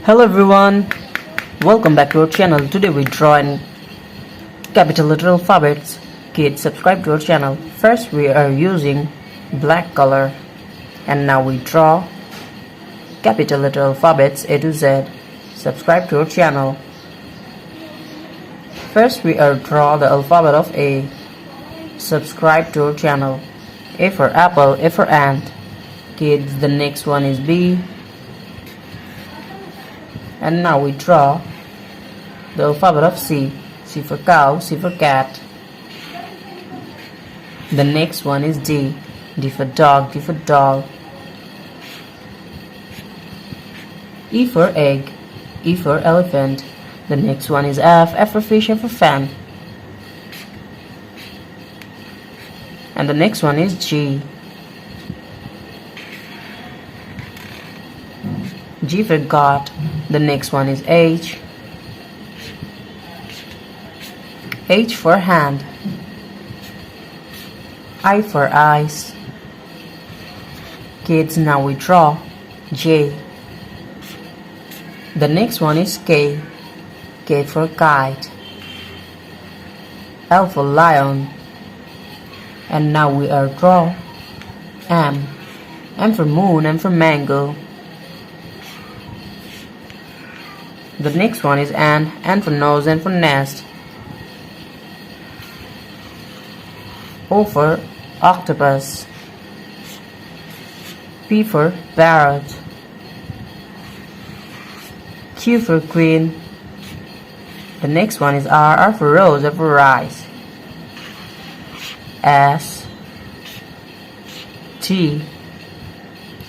Hello everyone, welcome back to our channel. Today we draw in capital letter alphabets. Kids, subscribe to our channel. First we are using black color and now we draw capital letter alphabets A to Z. Subscribe to our channel. First we are draw the alphabet of A. Subscribe to our channel. A for apple, A for ant. Kids, the next one is B. And now we draw the alphabet of C. C for cow, C for cat. The next one is D. D for dog, D for doll. E for egg, E for elephant. The next one is F. F for fish, F for fan. And the next one is G. G for God. The next one is H. H for hand. I for eyes. Kids, now we draw J. The next one is K. K for kite. L for lion. And now we are draw M. M for moon, M for mango. The next one is N for nose, N for nest. O for octopus. P for parrot. Q for queen. The next one is R for rose, R for rice. S. T.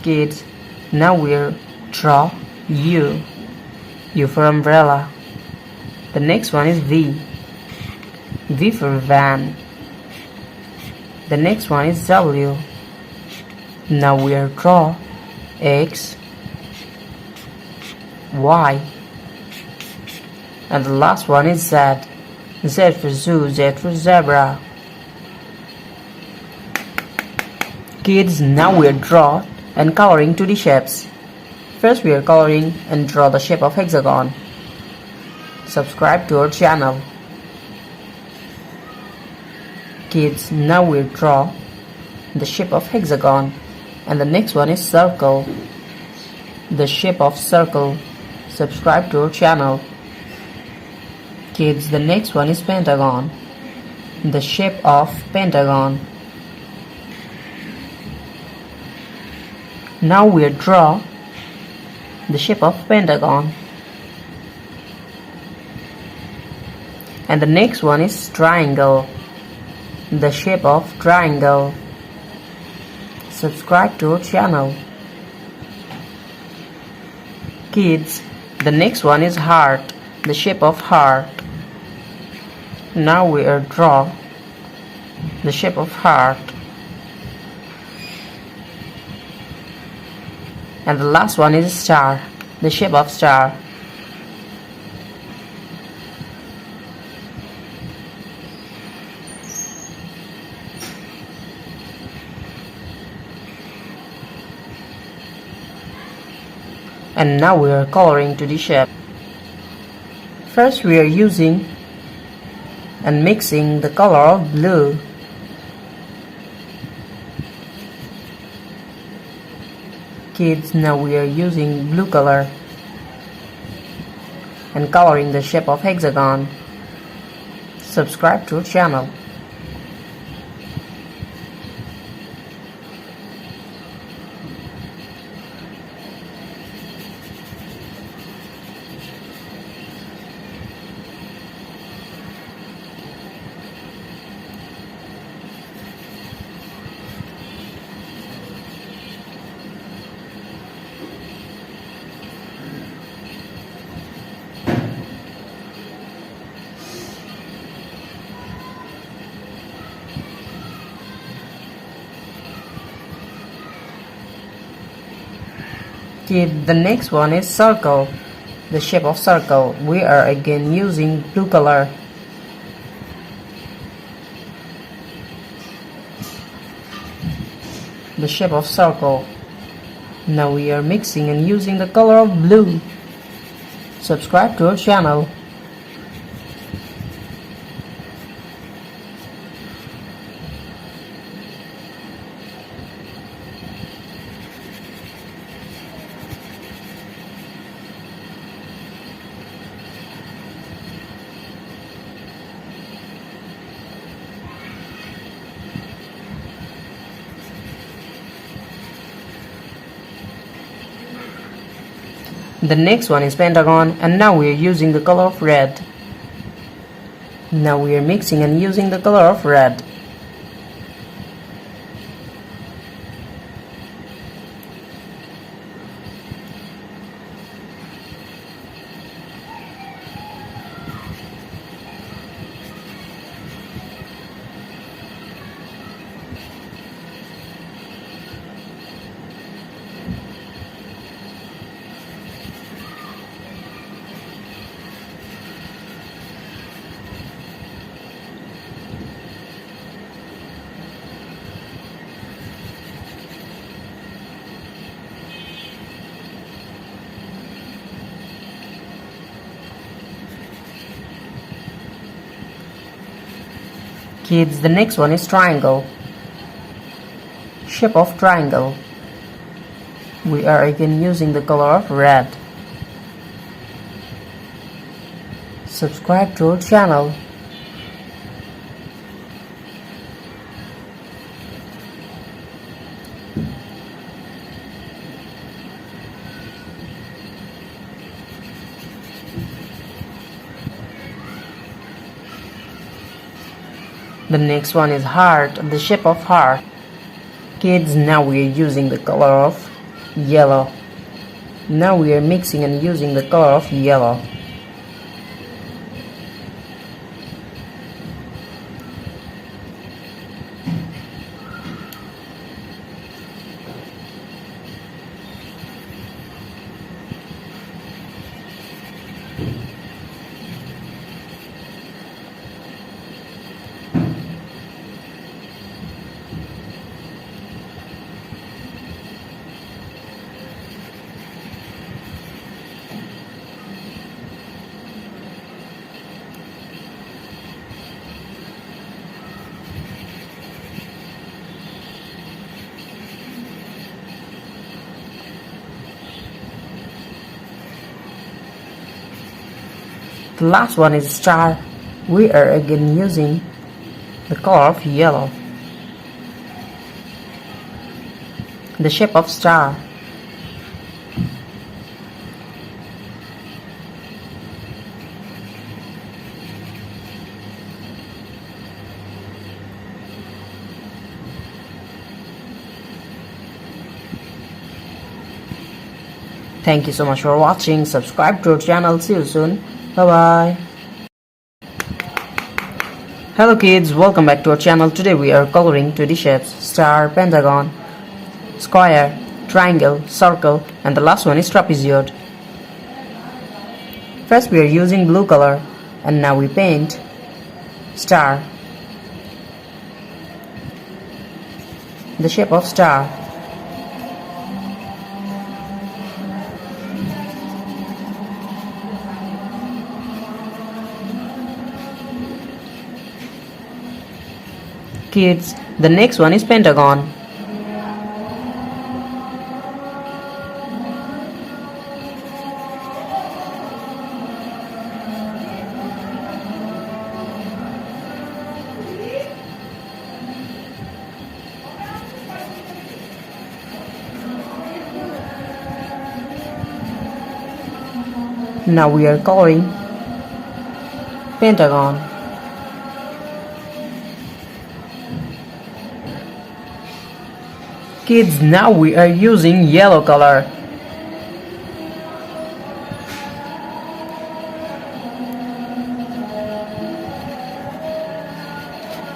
Kids, now we'll draw U. U for umbrella. The next one is V. V for van. The next one is W. Now we are draw X, Y, and the last one is Z. Z for zoo, Z for zebra. Kids, now we are draw and coloring 2D shapes. First we are coloring and draw the shape of hexagon. Subscribe to our channel. Kids, now we draw the shape of hexagon and the next one is circle. The shape of circle. Subscribe to our channel. Kids, the next one is pentagon. The shape of pentagon. Now we draw the shape of pentagon, and the next one is triangle. The shape of triangle. Subscribe to our channel. Kids, the next one is heart. The shape of heart. Now we are draw the shape of heart. And the last one is star, the shape of star. And now we are coloring to the shape. First we are using and mixing the color of blue. Kids, now we are using blue color and coloring the shape of hexagon. Subscribe to our channel. Kid, the next one is circle. The shape of circle. We are again using blue color. The shape of circle. Now we are mixing and using the color of blue. subscribe to our channel. The next one is pentagon, and now we are using the color of red. Now we are mixing and using the color of red. Kids, the next one is triangle. Shape of triangle. We are again using the color of red. Subscribe to our channel. The next one is heart, the shape of heart. Kids, now we are using the color of yellow. Now we are mixing and using the color of yellow. The last one is star. We are again using the color of yellow. The shape of star. Thank you so much for watching. Subscribe to our channel. See you soon. Bye bye. Hello kids, welcome back to our channel. Today we are coloring 2D shapes: star, pentagon, square, triangle, circle, and the last one is trapezoid. First we are using blue color, and now we paint star, the shape of star. Kids, the next one is pentagon. Now we are coloring pentagon. Kids, now we are using yellow color.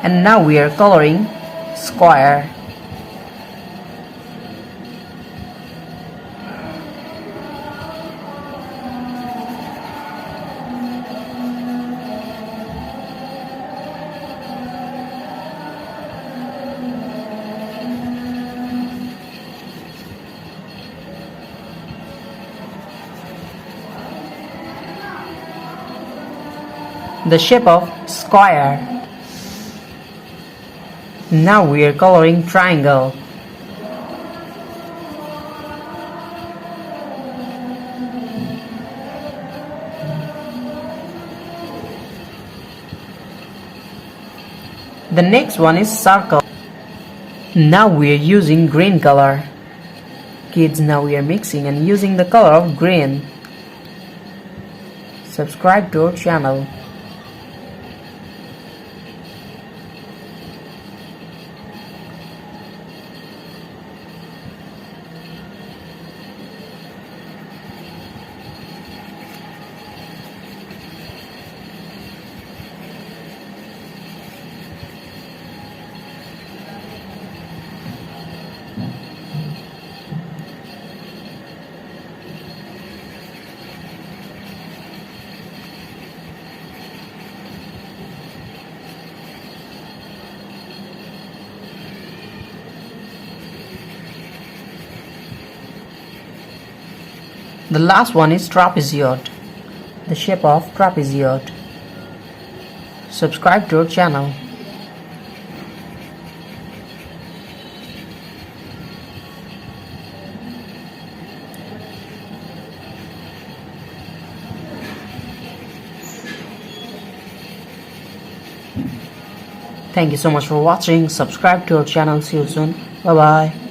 And now we are coloring square. the shape of square. Now we are coloring triangle. The next one is circle. Now we are using green color. Kids, now we are mixing and using the color of green. Subscribe to our channel. The last one is trapezoid, the shape of trapezoid. Subscribe to our channel. Thank you so much for watching. Subscribe to our channel. See you soon. Bye bye.